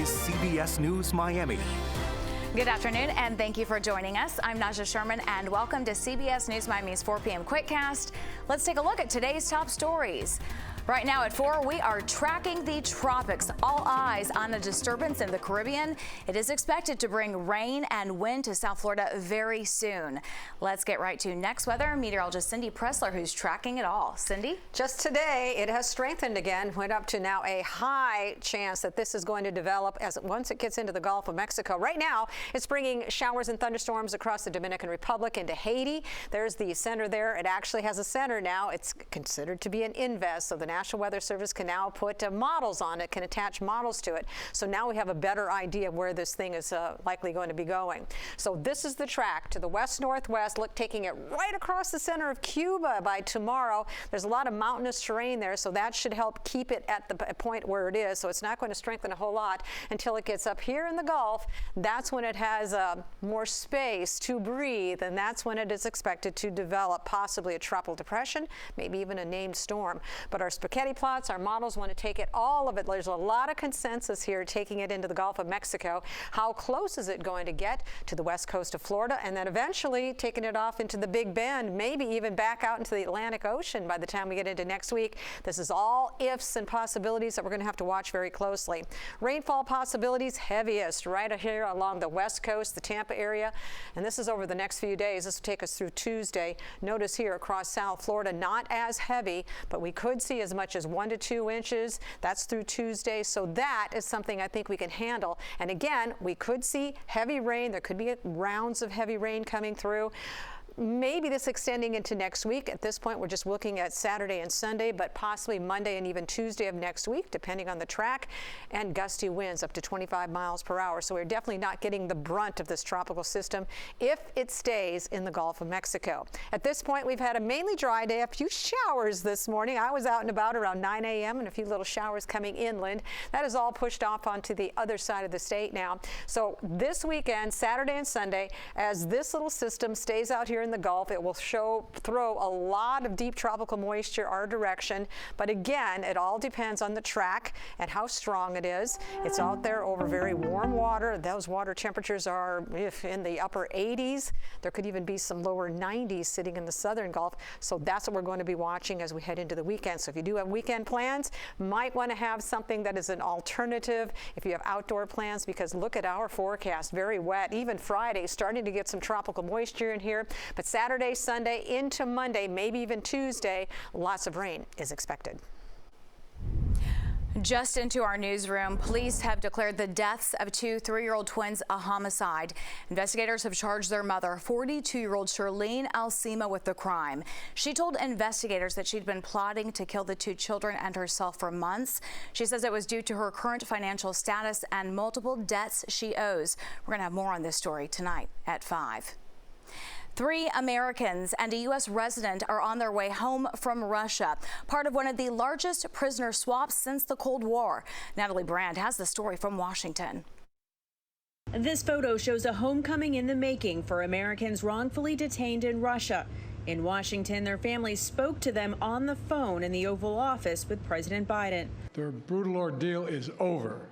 is CBS News Miami. Good afternoon, and thank you for joining us. I'm Naja Sherman, and welcome to CBS News Miami's 4 p.m. Quickcast. Let's take a look at today's top stories. Right now at 4, we are tracking the tropics. All eyes on a disturbance in the Caribbean. It is expected to bring rain and wind to South Florida very soon. Let's get right to next weather. Meteorologist Cindy Pressler, who's tracking it all. Cindy? Just today, it has strengthened again, went up to now a high chance that this is going to develop once it gets into the Gulf of Mexico. Right now, it's bringing showers and thunderstorms across the Dominican Republic into Haiti. There's the center there. It actually has a center now. It's considered to be an invest, so the National Weather Service can now put models on it, can attach models to it. So now we have a better idea of where this thing is likely going to be going. So this is the track to the west-northwest, taking it right across the center of Cuba by tomorrow. There's a lot of mountainous terrain there, so that should help keep it at the point where it is. So it's not going to strengthen a whole lot until it gets up here in the Gulf. That's when it has more space to breathe, and that's when it is expected to develop possibly a tropical depression, maybe even a named storm. But our spaghetti plots, our models want to take it, all of it. There's a lot of consensus here taking it into the Gulf of Mexico. How close is it going to get to the west coast of Florida, and then eventually taking it off into the Big Bend, maybe even back out into the Atlantic Ocean by the time we get into next week? This is all ifs and possibilities that we're going to have to watch very closely. Rainfall possibilities heaviest right here along the west coast, the Tampa area, and this is over the next few days. This will take us through Tuesday. Notice here across South Florida, not as heavy, but we could see as much as 1 to 2 inches. That's through Tuesday. So that is something I think we can handle. And again, we could see heavy rain. There could be rounds of heavy rain coming through. Maybe this extending into next week. At this point, we're just looking at Saturday and Sunday, but possibly Monday and even Tuesday of next week, depending on the track, and gusty winds up to 25 miles per hour. So we're definitely not getting the brunt of this tropical system if it stays in the Gulf of Mexico. At this point, we've had a mainly dry day, a few showers this morning. I was out and about around 9 a.m. and a few little showers coming inland. That is all pushed off onto the other side of the state now. So this weekend, Saturday and Sunday, as this little system stays out here in the Gulf, it will throw a lot of deep tropical moisture our direction. But again, it all depends on the track and how strong it is. It's out there over very warm water. Those water temperatures are in the upper 80s. There could even be some lower 90s sitting in the southern Gulf. So that's what we're going to be watching as we head into the weekend. So if you do have weekend plans, might want to have something that is an alternative if you have outdoor plans, because look at our forecast, very wet. Even Friday, starting to get some tropical moisture in here. But Saturday, Sunday, into Monday, maybe even Tuesday, lots of rain is expected. Just into our newsroom, police have declared the deaths of 2 3-year-old twins a homicide. Investigators have charged their mother, 42-year-old Charlene Alcima, with the crime. She told investigators that she'd been plotting to kill the 2 children and herself for months. She says it was due to her current financial status and multiple debts she owes. We're going to have more on this story tonight at 5. 3 Americans and a U.S. resident are on their way home from Russia, part of one of the largest prisoner swaps since the Cold War. Natalie Brand has the story from Washington. This photo shows a homecoming in the making for Americans wrongfully detained in Russia. In Washington, their families spoke to them on the phone in the Oval Office with President Biden. Their brutal ordeal is over,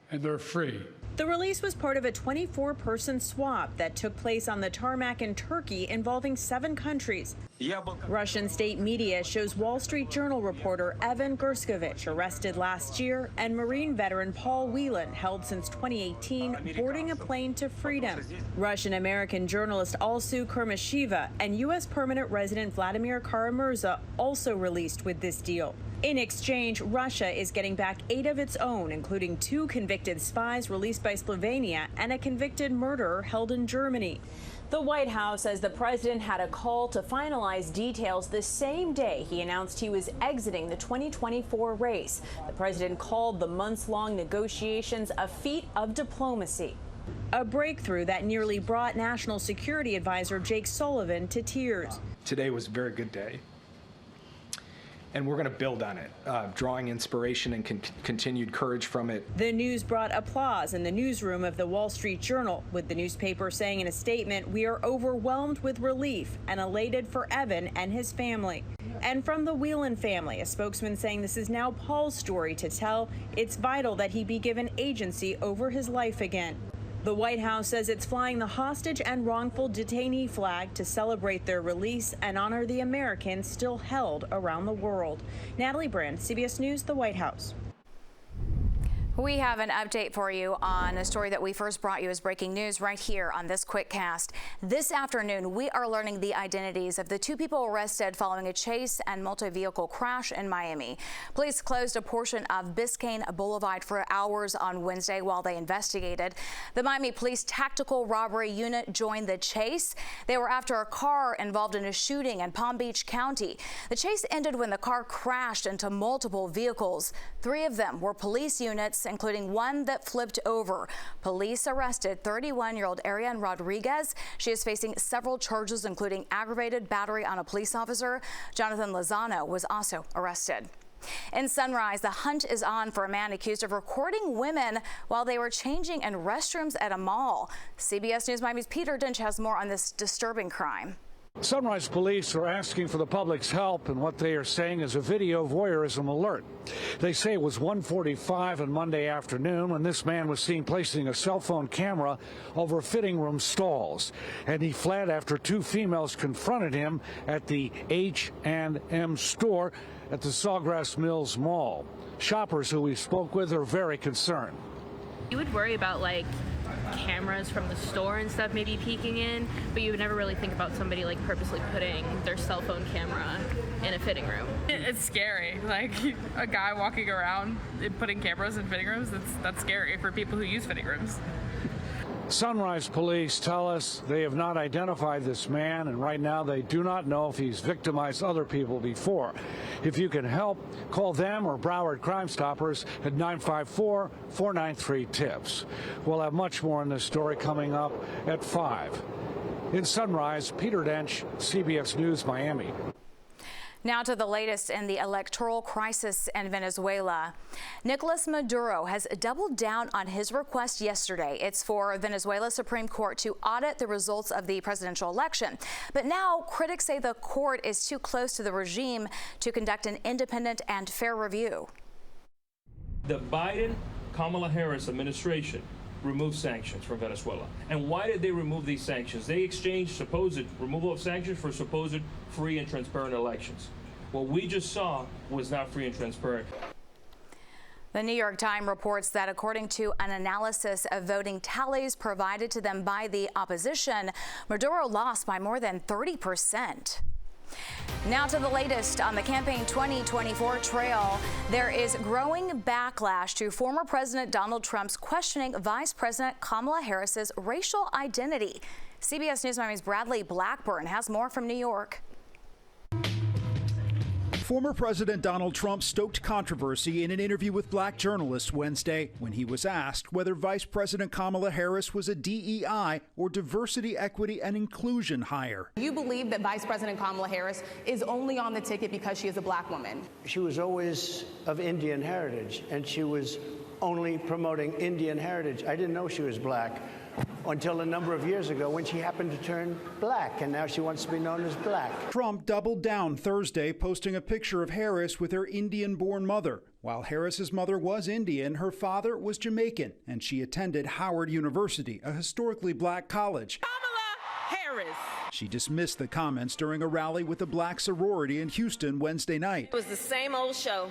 and they're free. The release was part of a 24-person swap that took place on the tarmac in Turkey involving 7 countries. Russian state media shows Wall Street Journal reporter Evan Gerskovich, arrested last year, and Marine veteran Paul Whelan, held since 2018, boarding a plane to freedom. Russian-American journalist Alsu Kurmashiva and U.S. permanent resident Vladimir Kara-Murza also released with this deal. In exchange, Russia is getting back 8 of its own, including 2 convicted spies released by Slovenia and a convicted murderer held in Germany. The White House says the president had a call to finalize details the same day he announced he was exiting the 2024 race. The president called the months-long negotiations a feat of diplomacy. A breakthrough that nearly brought National Security Advisor Jake Sullivan to tears. Today was a very good day, and we're going to build on it, drawing inspiration and continued courage from it. The news brought applause in the newsroom of the Wall Street Journal, with the newspaper saying in a statement, "We are overwhelmed with relief and elated for Evan and his family." And from the Whelan family, a spokesman saying this is now Paul's story to tell. It's vital that he be given agency over his life again. The White House says it's flying the hostage and wrongful detainee flag to celebrate their release and honor the Americans still held around the world. Natalie Brand, CBS News, the White House. We have an update for you on a story that we first brought you as breaking news right here on this Quickcast. This afternoon, we are learning the identities of the two people arrested following a chase and multi-vehicle crash in Miami. Police closed a portion of Biscayne Boulevard for hours on Wednesday while they investigated. The Miami Police Tactical Robbery Unit joined the chase. They were after a car involved in a shooting in Palm Beach County. The chase ended when the car crashed into multiple vehicles. 3 of them were police units, including one that flipped over. Police arrested 31-year-old Ariane Rodriguez. She is facing several charges, including aggravated battery on a police officer. Jonathan Lozano was also arrested. In Sunrise, the hunt is on for a man accused of recording women while they were changing in restrooms at a mall. CBS News Miami's Peter Dinch has more on this disturbing crime. Sunrise police are asking for the public's help in what they are saying is a video voyeurism alert. They say it was 1:45 on Monday afternoon when this man was seen placing a cell phone camera over fitting room stalls, and he fled after 2 females confronted him at the H&M store at the Sawgrass Mills Mall. Shoppers who we spoke with are very concerned. You would worry about cameras from the store and stuff maybe peeking in, but you would never really think about somebody purposely putting their cell phone camera in a fitting room. It's scary. A guy walking around and putting cameras in fitting rooms, that's scary for people who use fitting rooms. Sunrise police tell us they have not identified this man, and right now they do not know if he's victimized other people before. If you can help, call them or Broward Crime Stoppers at 954-493-TIPS. We'll have much more on this story coming up at 5. In Sunrise, Peter Dench, CBS News, Miami. Now to the latest in the electoral crisis in Venezuela. Nicolas Maduro has doubled down on his request yesterday. It's for Venezuela Supreme Court to audit the results of the presidential election. But now critics say the court is too close to the regime to conduct an independent and fair review. The Biden-Kamala Harris administration removed sanctions from Venezuela. And why did they remove these sanctions? They exchanged supposed removal of sanctions for supposed free and transparent elections. What we just saw was not free and transparent. The New York Times reports that according to an analysis of voting tallies provided to them by the opposition, Maduro lost by more than 30%. Now to the latest on the campaign 2024 trail. There is growing backlash to former President Donald Trump's questioning Vice President Kamala Harris's racial identity. CBS News Miami's Bradley Blackburn has more from New York. Former President Donald Trump stoked controversy in an interview with black journalists Wednesday when he was asked whether Vice President Kamala Harris was a DEI or diversity, equity, and inclusion hire. You believe that Vice President Kamala Harris is only on the ticket because she is a black woman? She was always of Indian heritage, and she was only promoting Indian heritage. I didn't know she was black until a number of years ago when she happened to turn black, and now she wants to be known as black. Trump doubled down Thursday, posting a picture of Harris with her Indian-born mother. While Harris's mother was Indian, her father was Jamaican, and she attended Howard University, a historically black college. Kamala Harris. She dismissed the comments during a rally with a black sorority in Houston Wednesday night. It was the same old show.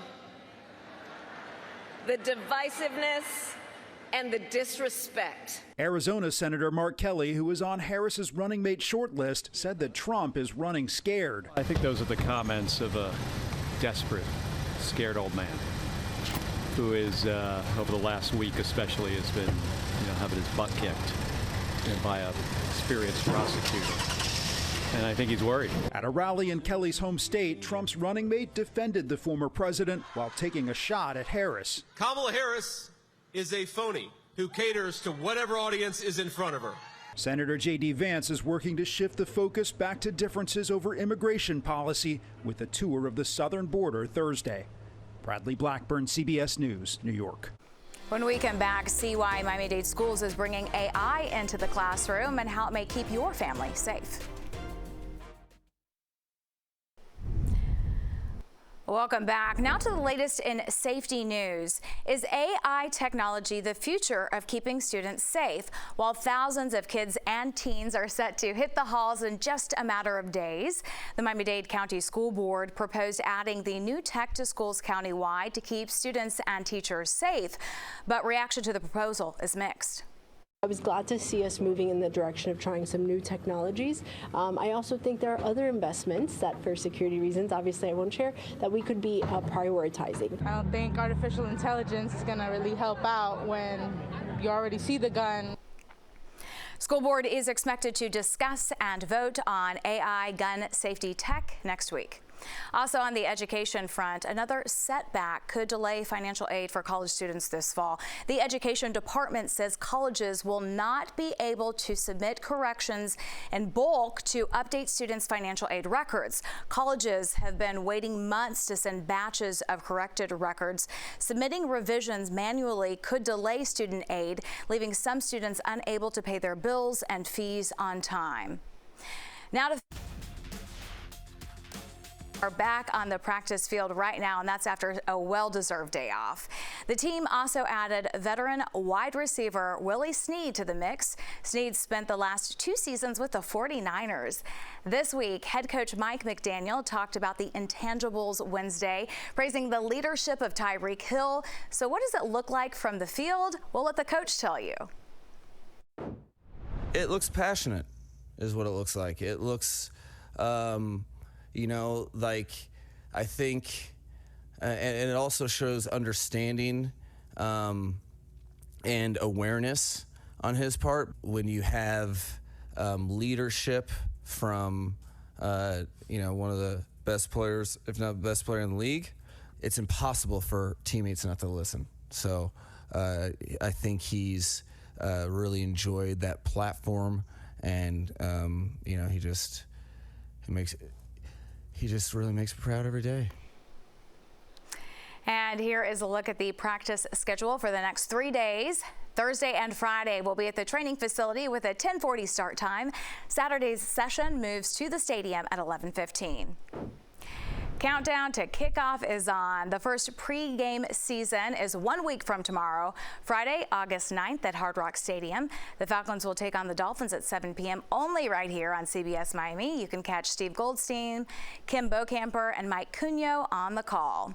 The divisiveness and the disrespect. Arizona Senator Mark Kelly, who is on Harris's running mate shortlist, said that Trump is running scared. I think those are the comments of a desperate, scared old man who is, over the last week especially, has been, having his butt kicked by a experienced prosecutor. And I think he's worried. At a rally in Kelly's home state, Trump's running mate defended the former president while taking a shot at Harris. Kamala Harris is a phony who caters to whatever audience is in front of her. Senator J.D. Vance is working to shift the focus back to differences over immigration policy with a tour of the southern border Thursday. Bradley Blackburn, CBS News, New York. When we come back, see why Miami-Dade Schools is bringing AI into the classroom and how it may keep your family safe. Welcome back. Now to the latest in safety news. Is AI technology the future of keeping students safe? While thousands of kids and teens are set to hit the halls in just a matter of days, the Miami-Dade County School Board proposed adding the new tech to schools countywide to keep students and teachers safe. But reaction to the proposal is mixed. I was glad to see us moving in the direction of trying some new technologies. I also think there are other investments that, for security reasons, obviously I won't share, that we could be prioritizing. I don't think artificial intelligence is going to really help out when you already see the gun. School board is expected to discuss and vote on AI gun safety tech next week. Also on the education front, another setback could delay financial aid for college students this fall. The education department says colleges will not be able to submit corrections in bulk to update students' financial aid records. Colleges have been waiting months to send batches of corrected records. Submitting revisions manually could delay student aid, leaving some students unable to pay their bills and fees on time. Now to are back on the practice field right now, and that's after a well-deserved day off. The team also added veteran wide receiver Willie Snead to the mix. Snead spent the last 2 seasons with the 49ers. This week, head coach Mike McDaniel talked about the intangibles Wednesday, praising the leadership of Tyreek Hill. So what does it look like from the field? We'll let the coach tell you. It looks passionate, is what it looks like. It looks you know, like, I think, and it also shows understanding and awareness on his part. When you have leadership from, you know, one of the best players, if not the best player in the league, it's impossible for teammates not to listen. So I think he's really enjoyed that platform, and, you know, he just really makes me proud every day. And here is a look at the practice schedule for the next 3 days. Thursday and Friday will be at the training facility with a 10:40 start time. Saturday's session moves to the stadium at 11:15. Countdown to kickoff is on. The first pre-game season is 1 week from tomorrow, Friday, August 9th at Hard Rock Stadium. The Falcons will take on the Dolphins at 7 p.m. only right here on CBS Miami. You can catch Steve Goldstein, Kim Bocamper, and Mike Cunio on the call.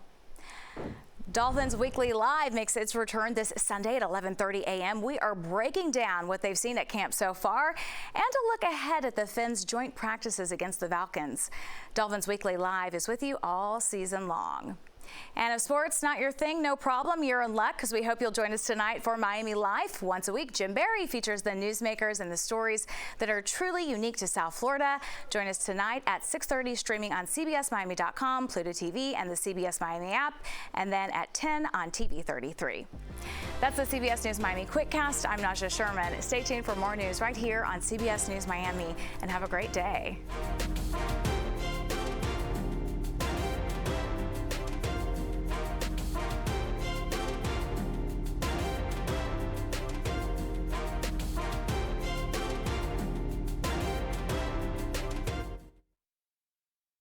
Dolphins Weekly Live makes its return this Sunday at 11:30 a.m. We are breaking down what they've seen at camp so far and a look ahead at the Fins' joint practices against the Falcons. Dolphins Weekly Live is with you all season long. And if sports not your thing, no problem. You're in luck, because we hope you'll join us tonight for Miami Life. Once a week, Jim Barry features the newsmakers and the stories that are truly unique to South Florida. Join us tonight at 6:30, streaming on CBSMiami.com, Pluto TV, and the CBS Miami app, and then at 10 on TV 33. That's the CBS News Miami Quickcast. I'm Naja Sherman. Stay tuned for more news right here on CBS News Miami, and have a great day.